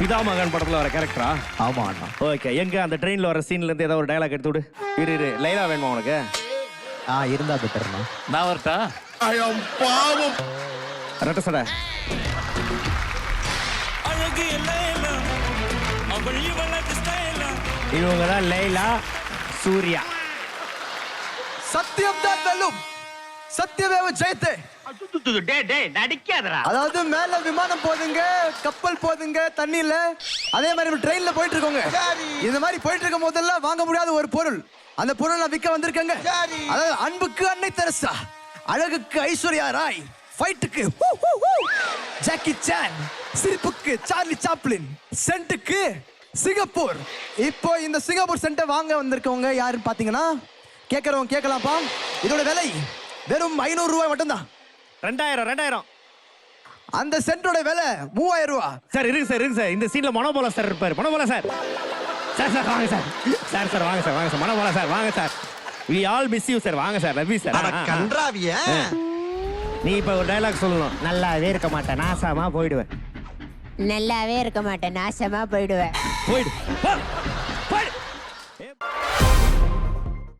பிதாமகன் படத்துல வர கேரக்டரா? ஆமா அண்ணா. ஓகே, எங்க அந்த ட்ரெயின்ல வர சீன்ல இருந்து ஏதாவது ஒரு டயலாக் எடுத்து விடு. இரு லைலா வேணுமா உனக்கு? இருந்தா பெட்டர்ண்ணா. நான் வரட்டா? பாவம். ரெட்ட சடை. இவங்க தான் லைலா, சூர்யா. சத்தியம் தான் வெல்லும், சத்தியமேவ ஜெயத்தே. நடிக்காதடா. அதாவது மேல விமானம் போதுங்க, கப்பல் போதுங்க தண்ணியில, அதே மாதிரி ட்ரெயின்ல போயிட்டு இருக்கோங்க. இந்த மாதிரி போயிட்டு இருக்கும் போதெல்லாம் வாங்க முடியாத ஒரு பொருள், அந்த பொருள் நான் விற்க வந்திருக்கேங்க. அதாவது அன்புக்கு அன்னை தெரசா, அழகுக்கு ஐஸ்வர்யா ராய், ஃபைட்டுக்கு ஜாக்கி சான், சிரிப்புக்கு சார்லி சாப்ளின், சென்ட்டுக்கு சிங்கப்பூர். இப்போ இந்த சிங்கப்பூர் சென்ட்டை வாங்க வந்திருக்கவங்க யாருன்னு பாத்தீங்கன்னா, கேட்கறவங்க கேட்கலாம்ப்பா. இதோட விலை வெறும் 500 ரூபாய் மட்டும்தான். 2000. அந்த சென்ட்டோட விலை 3000 ரூபாய். சார் இருக்கு சார். இந்த சீன்ல மனோபோலா சார் இருப்பாரு. மனோபோலா சார். சார் வாங்க சார். சார் வாங்க சார். மனோபோலா சார் வாங்க sir. we all miss you sir. வாங்க சார். ரவி சார். கன்றாவிய. நீ இப்ப ஒரு டயலாக் சொல்லணும். நல்லாவே இருக்க மாட்டேன், நாசமா போயிடுவேன். நல்லாவே இருக்க மாட்டேன், நாசமா போயிடுவேன். போயிடு.